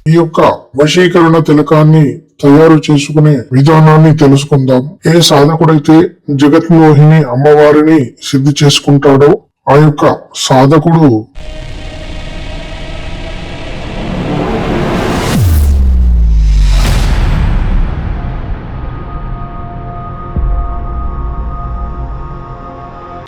ఈ యొక్క వశీకరణ తిలకాన్ని తయారు చేసుకునే విధానాన్ని తెలుసుకుందాం. ఏ సాధకుడైతే జగన్మోహిని అమ్మవారిని సిద్ధి చేసుకుంటాడో ఆ యొక్క సాధకుడు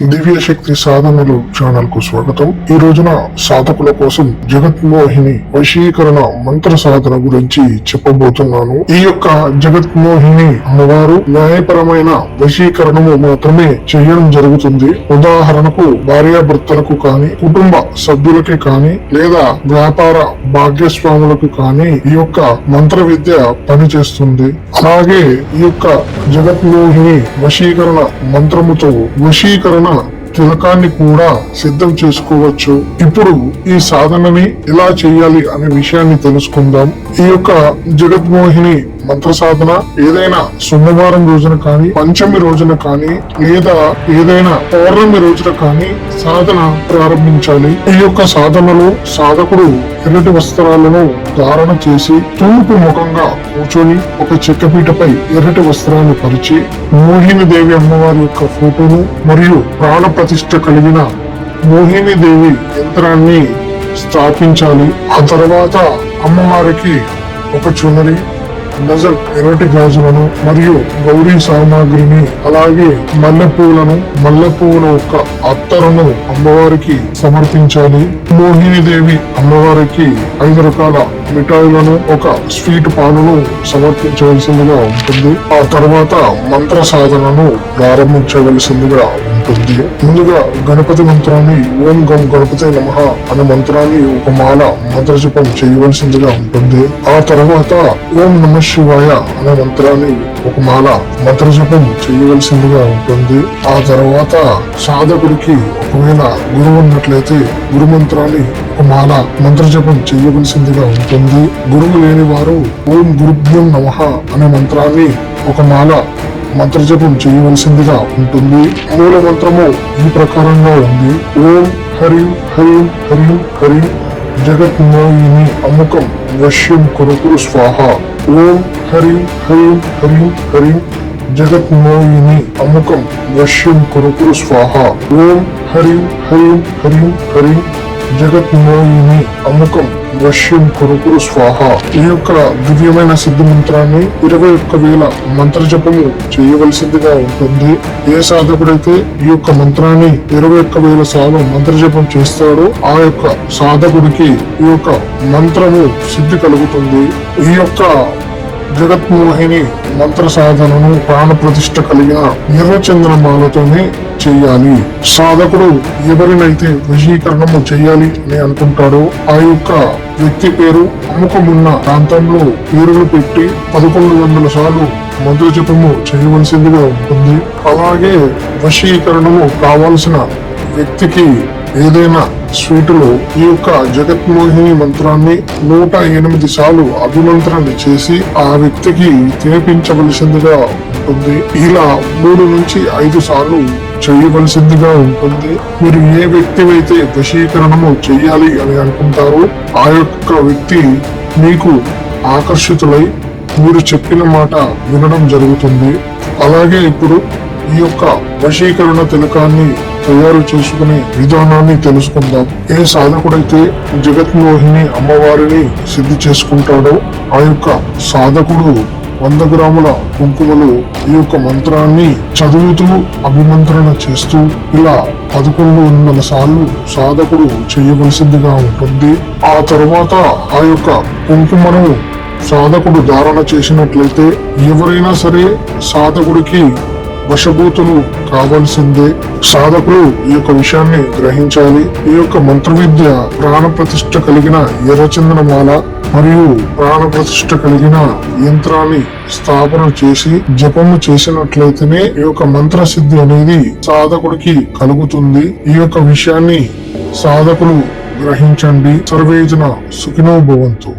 దివ్య శక్తి సాధనలు ఛానల్ కు స్వాగతం. ఈ రోజున సాధకుల కోసం జగన్మోహిని వశీకరణ మంత్ర సాధన గురించి చెప్పబోతున్నాను. ఈ యొక్క జగన్మోహిని అమ్మవారు న్యాయపరమైన వశీకరణము మాత్రమే చేయడం జరుగుతుంది. ఉదాహరణకు భార్యాభర్తలకు కానీ, కుటుంబ సభ్యులకి కానీ, లేదా వ్యాపార భాగ్యస్వాములకు కానీ ఈ యొక్క మంత్ర విద్య పనిచేస్తుంది. అలాగే ఈ యొక్క జగన్మోహిని వశీకరణ మంత్రముతో వశీకరణ తిలకాన్ని కూడా సిద్ధం చేసుకోవచ్చు. ఇప్పుడు ఈ సాధనని ఎలా చేయాలి అనే విషయాన్ని తెలుసుకుందాం. ఈ యొక్క జగన్మోహిని మంత్ర సాధన ఏదైనా సోమవారం రోజున కానీ, పంచమి రోజున కానీ, లేదా ఏదైనా పౌర్ణమి రోజున కానీ సాధన ప్రారంభించాలి. ఈ యొక్క సాధనలో సాధకుడు ఎర్రటి వస్త్రాలను ధారణ చేసి తూర్పు ముఖంగా కూర్చొని ఒక చెక్కపీటపై ఎర్రటి వస్త్రాన్ని పరిచి మోహిని దేవి అమ్మవారి యొక్క ఫోటోను మరియు ప్రాణ ప్రతిష్ఠ కలిగిన మోహిని దేవి యంత్రాన్ని స్థాపించాలి. ఆ తర్వాత అమ్మవారికి ఒక చునరి, డజన్ ఎర్రటి గాజులను మరియు గౌరీ సామాగ్రిని, అలాగే మల్లెపూల యొక్క అత్తరును అమ్మవారికి సమర్పించాలి. మోహిని దేవి అమ్మవారికి 5 రకాల మిఠాయిలను, ఒక స్వీట్ పాలను సమర్పించవలసిందిగా ఉంటుంది. ఆ తర్వాత మంత్ర సాధనను ప్రారంభించవలసిందిగా ఉంటుంది. ముందుగా గణపతి మంత్రాన్ని ఓం గం గణపతి నమః అనే మంత్రాన్ని ఒక మాల మంత్రజపం చేయవలసిందిగా ఉంటుంది. ఆ తర్వాత ఓం నమ శివాయ అనే మంత్రాన్ని ఒక మాల మంత్రజపం చేయవలసిందిగా ఉంటుంది. ఆ తర్వాత సాధకుడికి ఒకవేళ గురువు ఉన్నట్లయితే గురు మంత్రాన్ని ఒక మాల మంత్రజపం చేయవలసిందిగా ఉంటుంది. గురువు లేని వారు ఓం గురుభ్యం నమః అనే మంత్రాన్ని ఒక మాల మంత్రజపం చేయవలసిందిగా ఉంటుంది. మూల మంత్రము ఈ ప్రకారంగా ఉంది. ఓం హరిం హరిం హరిం హరిం జగన్మోహిని అముకం వశ్యం కురు స్వాహ. ఓం హరిం హరిం హరిం హరిం జగన్మోహిని అముకం వశ్యం కురు స్వాహ. ఓం హరిం హరిం హరిం హరిం జగన్మోహిని అముకం వశ్యం కురు స్వాహ. ఈ యొక్క దివ్యమైన సిద్ధ మంత్రాన్ని 21,000 మంత్ర జపము చేయవలసిందిగా ఉంటుంది. ఏ సాధకుడైతే ఈ యొక్క మంత్రాన్ని 21,000 సార్లు మంత్ర జపం చేస్తాడో ఆ యొక్క సాధకుడికి ఈ యొక్క మంత్రము సిద్ధి కలుగుతుంది. ఈ యొక్క జగన్మోహిని మంత్ర సాధనను ప్రాణ ప్రతిష్ఠ కలిగిన ఎర్రచంద్రమాలతోనే చెయ్యాలి. సాధకుడు ఎవరినైతే వశీకరణము చెయ్యాలి అని అనుకుంటాడో ఆ యొక్క వ్యక్తి పేరు అముఖమున్న ప్రాంతంలో పేరులు పెట్టి 1100 సార్లు మంత్ర జపము చేయవలసిందిగా ఉంటుంది. అలాగే వశీకరణము కావాల్సిన వ్యక్తికి ఏదైనా స్వీటులో ఈ యొక్క జగన్మోహిని మంత్రాన్ని 108 సార్లు అభిమంత్రాన్ని చేసి ఆ వ్యక్తికి తినిపించవలసిందిగా ఉంటుంది. ఇలా 3 నుంచి 5 సార్లు చేయవలసిందిగా ఉంటుంది. మీరు ఏ వ్యక్తి అయితే వశీకరణము చెయ్యాలి అని అనుకుంటారో ఆ యొక్క వ్యక్తి మీకు ఆకర్షితులై మీరు చెప్పిన మాట వినడం జరుగుతుంది. అలాగే ఇప్పుడు ఈ యొక్క వశీకరణ తిలకాన్ని తయారు చేసుకునే విధానాన్ని తెలుసుకుందాం. ఏ సాధకుడైతే జగన్మోహిని అమ్మవారిని సిద్ధి చేసుకుంటాడో ఆ యొక్క సాధకుడు 100 గ్రాముల కుంకుమలు ఈ యొక్క మంత్రాన్ని చదువుతూ అభిమంత్రణ చేస్తూ ఇలా 1100 సార్లు సాధకుడు చేయవలసిందిగా ఉంటుంది. ఆ తరువాత ఆ యొక్క కుంకుమను సాధకుడు ధారణ చేసినట్లయితే ఎవరైనా సరే సాధకుడికి వశభూతులు కావాల్సిందే. సాధకులు ఈ యొక్క విషయాన్ని గ్రహించాలి. ఈ యొక్క మంత్ర విద్య ప్రాణ ప్రతిష్ఠ కలిగిన ఎర్రచందనమాల మరియు ప్రాణ ప్రతిష్ఠ కలిగిన యంత్రాన్ని స్థాపన చేసి జపము చేసినట్లయితేనే ఈ యొక్క మంత్ర సిద్ధి అనేది సాధకుడికి కలుగుతుంది. ఈ యొక్క విషయాన్ని సాధకులు గ్రహించండి. సర్వేజన సుఖినో భవంతు.